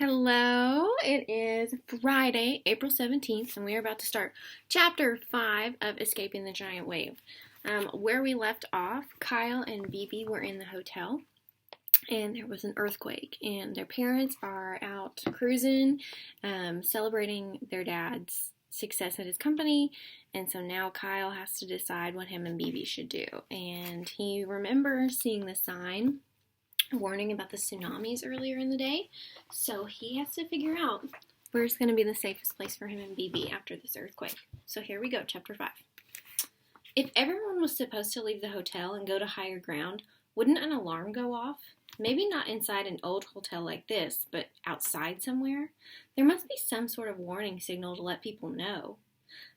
Hello, it is Friday, April 17th, and we are about to start Chapter 5 of Escaping the Giant Wave. Where we left off, Kyle and BB were in the hotel, and there was an earthquake, and their parents are out cruising, celebrating their dad's success at his company, and so now Kyle has to decide what him and BB should do, and he remembers seeing the sign warning about the tsunamis earlier in the day, so he has to figure out where's going to be the safest place for him and BB after this earthquake. So here we go, Chapter 5. If everyone was supposed to leave the hotel and go to higher ground, wouldn't an alarm go off? Maybe not inside an old hotel like this, but outside somewhere? There must be some sort of warning signal to let people know.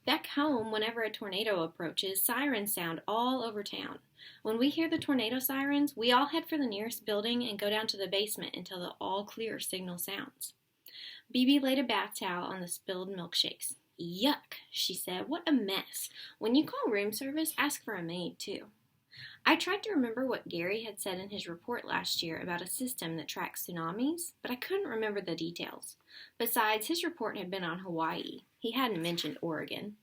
Back home, whenever a tornado approaches, sirens sound all over town. When we hear the tornado sirens, we all head for the nearest building and go down to the basement until the all-clear signal sounds. BB laid a bath towel on the spilled milkshakes. Yuck, she said. What a mess. When you call room service, ask for a maid, too. I tried to remember what Gary had said in his report last year about a system that tracks tsunamis, but I couldn't remember the details. Besides, his report had been on Hawaii. He hadn't mentioned Oregon.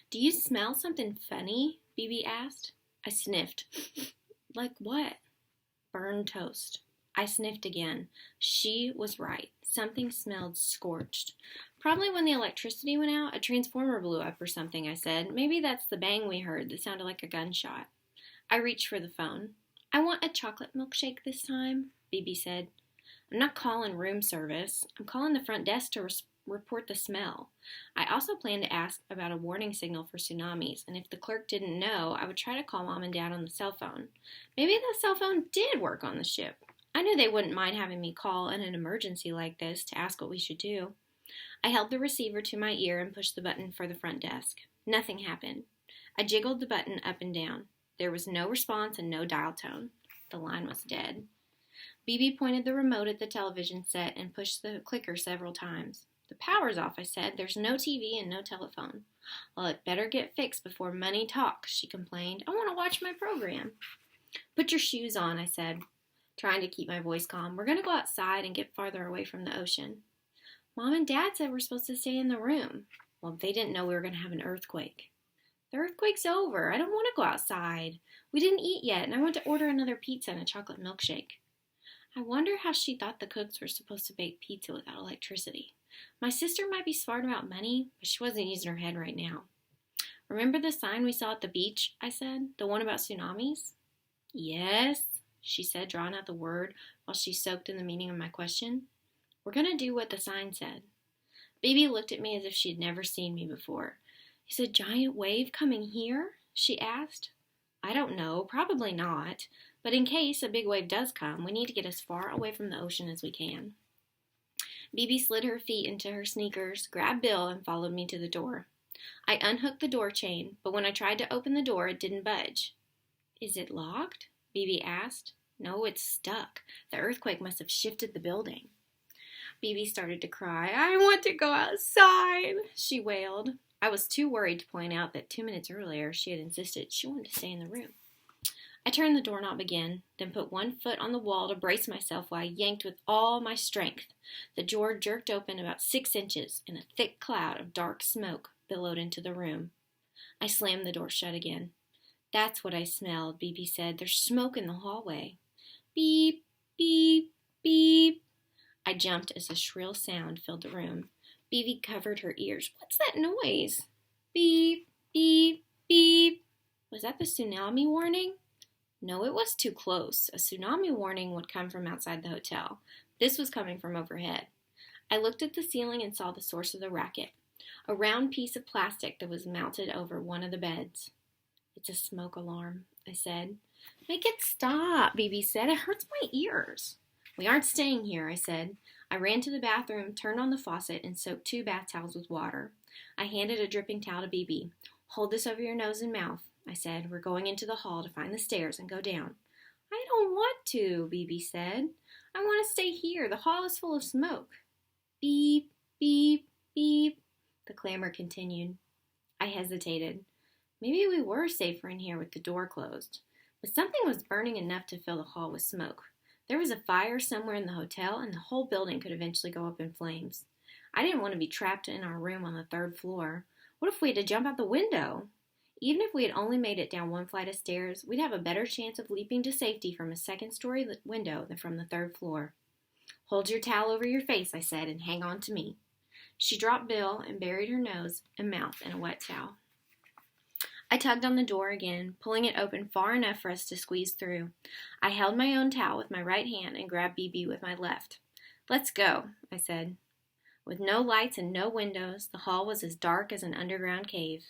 Do you smell something funny? BB asked. I sniffed. Like what? Burned toast. I sniffed again. She was right. Something smelled scorched. Probably when the electricity went out, a transformer blew up or something, I said. Maybe that's the bang we heard that sounded like a gunshot. I reached for the phone. I want a chocolate milkshake this time, BB said. I'm not calling room service. I'm calling the front desk to report the smell. I also planned to ask about a warning signal for tsunamis, and if the clerk didn't know, I would try to call Mom and Dad on the cell phone. Maybe the cell phone did work on the ship. I knew they wouldn't mind having me call in an emergency like this to ask what we should do. I held the receiver to my ear and pushed the button for the front desk. Nothing happened. I jiggled the button up and down. There was no response and no dial tone. The line was dead. BB pointed the remote at the television set and pushed the clicker several times. The power's off, I said. There's no TV and no telephone. Well, it better get fixed before money talks, she complained. I want to watch my program. Put your shoes on, I said, trying to keep my voice calm. We're going to go outside and get farther away from the ocean. Mom and Dad said we're supposed to stay in the room. Well, they didn't know we were going to have an earthquake. The earthquake's over. I don't want to go outside. We didn't eat yet, and I want to order another pizza and a chocolate milkshake. I wonder how she thought the cooks were supposed to bake pizza without electricity. My sister might be smart about money, but she wasn't using her head right now. Remember the sign we saw at the beach, I said? The one about tsunamis? Yes, she said, drawing out the word while she soaked in the meaning of my question. We're going to do what the sign said. Baby looked at me as if she had never seen me before. Is a giant wave coming here? She asked. I don't know, probably not. But in case a big wave does come, we need to get as far away from the ocean as we can. BB slid her feet into her sneakers, grabbed Bill, and followed me to the door. I unhooked the door chain, but when I tried to open the door, it didn't budge. Is it locked? BB asked. No, it's stuck. The earthquake must have shifted the building. BB started to cry. I want to go outside, she wailed. I was too worried to point out that 2 minutes earlier she had insisted she wanted to stay in the room. I turned the doorknob again, then put one foot on the wall to brace myself while I yanked with all my strength. The door jerked open about 6 inches, and a thick cloud of dark smoke billowed into the room. I slammed the door shut again. That's what I smelled, BB said. There's smoke in the hallway. Beep, beep, beep. I jumped as a shrill sound filled the room. BB covered her ears. What's that noise? Beep, beep, beep. Was that the tsunami warning? No, it was too close. A tsunami warning would come from outside the hotel. This was coming from overhead. I looked at the ceiling and saw the source of the racket, a round piece of plastic that was mounted over one of the beds. It's a smoke alarm, I said. Make it stop, BB said. It hurts my ears. We aren't staying here, I said. I ran to the bathroom, turned on the faucet, and soaked 2 bath towels with water. I handed a dripping towel to BB. Hold this over your nose and mouth, I said. We're going into the hall to find the stairs and go down. I don't want to, BB said. I want to stay here. The hall is full of smoke. Beep, beep, beep. The clamor continued. I hesitated. Maybe we were safer in here with the door closed. But something was burning enough to fill the hall with smoke. There was a fire somewhere in the hotel, and the whole building could eventually go up in flames. I didn't want to be trapped in our room on the third floor. What if we had to jump out the window? Even if we had only made it down one flight of stairs, we'd have a better chance of leaping to safety from a second-story window than from the third floor. "Hold your towel over your face," I said, "and hang on to me." She dropped Bill and buried her nose and mouth in a wet towel. I tugged on the door again, pulling it open far enough for us to squeeze through. I held my own towel with my right hand and grabbed BB with my left. "Let's go," I said. With no lights and no windows, the hall was as dark as an underground cave.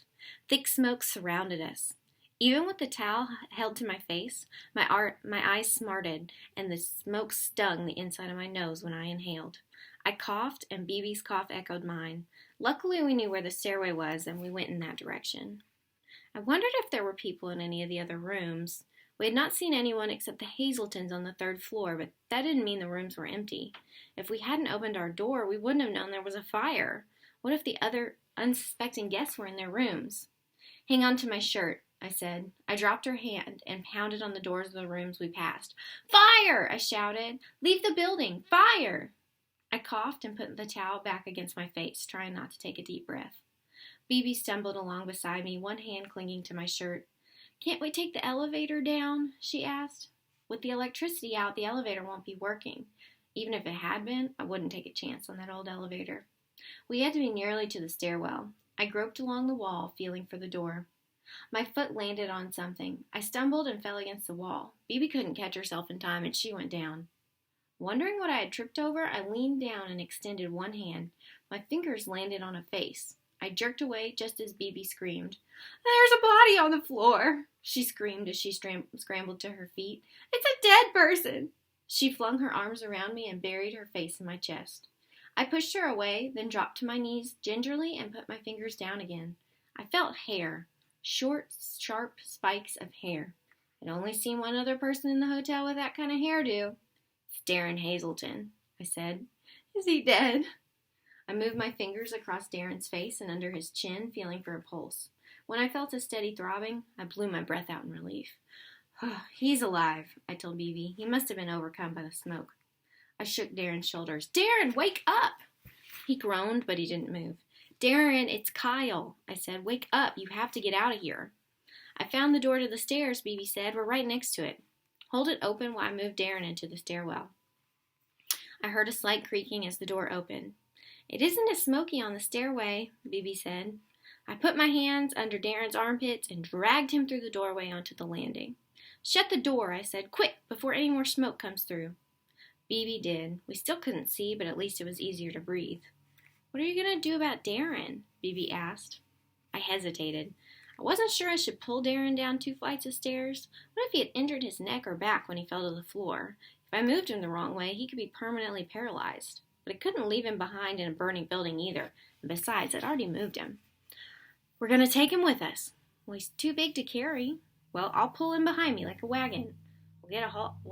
Thick smoke surrounded us. Even with the towel held to my face, my eyes smarted, and the smoke stung the inside of my nose when I inhaled. I coughed, and BB's cough echoed mine. Luckily, we knew where the stairway was, and we went in that direction. I wondered if there were people in any of the other rooms. We had not seen anyone except the Hazeltons on the third floor, but that didn't mean the rooms were empty. If we hadn't opened our door, we wouldn't have known there was a fire. What if the other unsuspecting guests were in their rooms? "Hang on to my shirt," I said. I dropped her hand and pounded on the doors of the rooms we passed. "Fire!" I shouted. "Leave the building! Fire!" I coughed and put the towel back against my face, trying not to take a deep breath. BB stumbled along beside me, one hand clinging to my shirt. "Can't we take the elevator down?" she asked. "With the electricity out, the elevator won't be working. Even if it had been, I wouldn't take a chance on that old elevator." We had to be nearly to the stairwell. I groped along the wall, feeling for the door. My foot landed on something. I stumbled and fell against the wall. BB couldn't catch herself in time, and she went down. Wondering what I had tripped over, I leaned down and extended one hand. My fingers landed on a face. I jerked away just as BB screamed. "There's a body on the floor!" she screamed as she scrambled to her feet. "It's a dead person!" She flung her arms around me and buried her face in my chest. I pushed her away, then dropped to my knees gingerly and put my fingers down again. I felt hair. Short, sharp spikes of hair. I'd only seen one other person in the hotel with that kind of hairdo. "It's Darren Hazelton," I said. "Is he dead?" I moved my fingers across Darren's face and under his chin, feeling for a pulse. When I felt a steady throbbing, I blew my breath out in relief. "He's alive," I told BB. "He must have been overcome by the smoke." I shook Darren's shoulders. "Darren, wake up!" He groaned, but he didn't move. "Darren, it's Kyle," I said. "Wake up. You have to get out of here." "I found the door to the stairs," BB said. "We're right next to it." "Hold it open while I move Darren into the stairwell." I heard a slight creaking as the door opened. "It isn't as smoky on the stairway," BB said. I put my hands under Darren's armpits and dragged him through the doorway onto the landing. "Shut the door," I said. "Quick, before any more smoke comes through." BB did. We still couldn't see, but at least it was easier to breathe. "What are you going to do about Darren?" BB asked. I hesitated. I wasn't sure I should pull Darren down 2 flights of stairs. What if he had injured his neck or back when he fell to the floor? If I moved him the wrong way, he could be permanently paralyzed. But I couldn't leave him behind in a burning building either. And besides, I'd already moved him. "We're going to take him with us." "Well, he's too big to carry." "Well, I'll pull him behind me like a wagon. We'll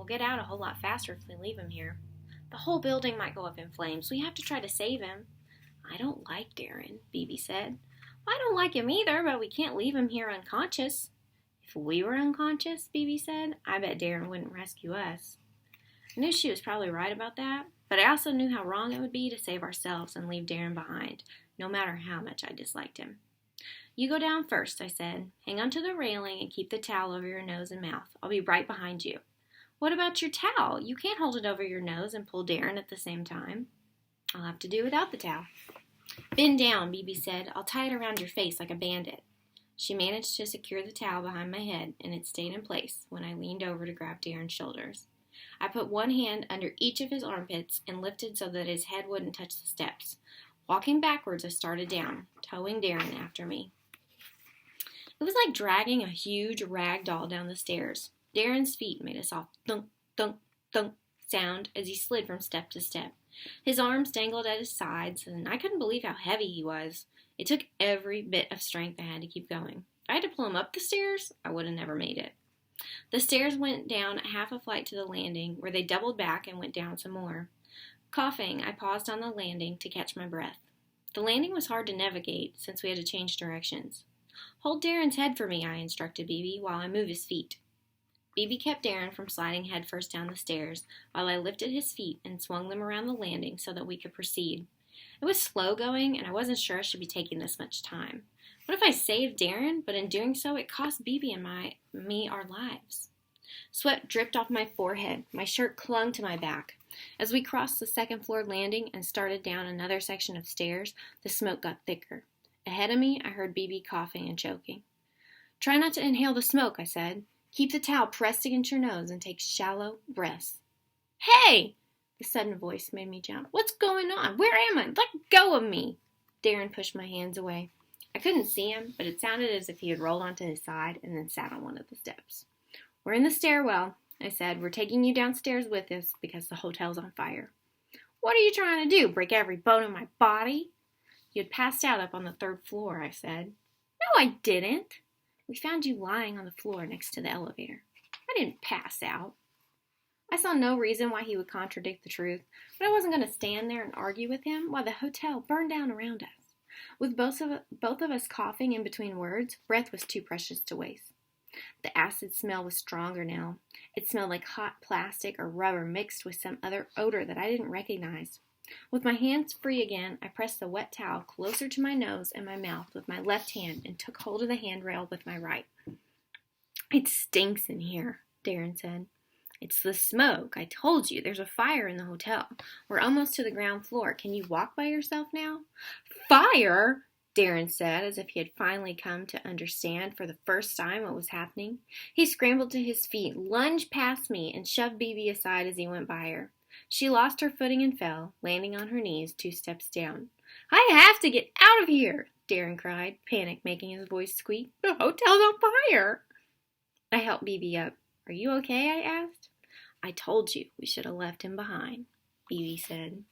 get out a whole lot faster if we leave him here. The whole building might go up in flames. We have to try to save him." "I don't like Darren," BB said. "I don't like him either, but we can't leave him here unconscious." "If we were unconscious," BB said, "I bet Darren wouldn't rescue us." I knew she was probably right about that, but I also knew how wrong it would be to save ourselves and leave Darren behind, no matter how much I disliked him. "You go down first," I said. "Hang onto the railing and keep the towel over your nose and mouth. I'll be right behind you." "What about your towel? You can't hold it over your nose and pull Darren at the same time." "I'll have to do without the towel." "Bend down," BB said. "I'll tie it around your face like a bandit." She managed to secure the towel behind my head, and it stayed in place when I leaned over to grab Darren's shoulders. I put one hand under each of his armpits and lifted so that his head wouldn't touch the steps. Walking backwards, I started down, towing Darren after me. It was like dragging a huge rag doll down the stairs. Darren's feet made a soft thunk, thunk, thunk sound as he slid from step to step. His arms dangled at his sides, and I couldn't believe how heavy he was. It took every bit of strength I had to keep going. If I had to pull him up the stairs, I would have never made it. The stairs went down half a flight to the landing, where they doubled back and went down some more. Coughing, I paused on the landing to catch my breath. The landing was hard to navigate, since we had to change directions. "Hold Darren's head for me," I instructed BB, "while I move his feet." BB kept Darren from sliding headfirst down the stairs while I lifted his feet and swung them around the landing so that we could proceed. It was slow going, and I wasn't sure I should be taking this much time. What if I saved Darren, but in doing so it cost BB and me our lives? Sweat dripped off my forehead. My shirt clung to my back. As we crossed the second-floor landing and started down another section of stairs, the smoke got thicker. Ahead of me, I heard BB coughing and choking. "Try not to inhale the smoke," I said. "Keep the towel pressed against your nose and take shallow breaths." "Hey!" The sudden voice made me jump. "What's going on? Where am I? Let go of me!" Darren pushed my hands away. I couldn't see him, but it sounded as if he had rolled onto his side and then sat on one of the steps. "We're in the stairwell," I said. "We're taking you downstairs with us because the hotel's on fire." "What are you trying to do? Break every bone in my body?" "You had passed out up on the 3rd floor," I said. "No, I didn't. We found you lying on the floor next to the elevator." "I didn't pass out." I saw no reason why he would contradict the truth, but I wasn't going to stand there and argue with him while the hotel burned down around us. With both of us coughing in between words, breath was too precious to waste. The acid smell was stronger now. It smelled like hot plastic or rubber mixed with some other odor that I didn't recognize. With my hands free again, I pressed the wet towel closer to my nose and my mouth with my left hand and took hold of the handrail with my right. "It stinks in here," Darren said. "It's the smoke. I told you, there's a fire in the hotel. We're almost to the ground floor. Can you walk by yourself now?" "Fire?" Darren said, as if he had finally come to understand for the first time what was happening. He scrambled to his feet, lunged past me, and shoved BB aside as he went by her. She lost her footing and fell, landing on her knees 2 steps down. "I have to get out of here!" Darren cried, panic making his voice squeak. "The hotel's on fire!" I helped BB up. "Are you okay?" I asked. "I told you we should have left him behind," BB said.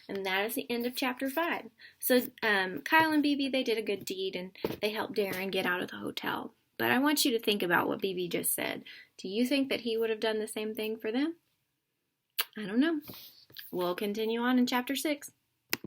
And that is the end of chapter 5. So Kyle and BB, they did a good deed, and they helped Darren get out of the hotel. But I want you to think about what BB just said. Do you think that he would have done the same thing for them? I don't know. We'll continue on in chapter 6.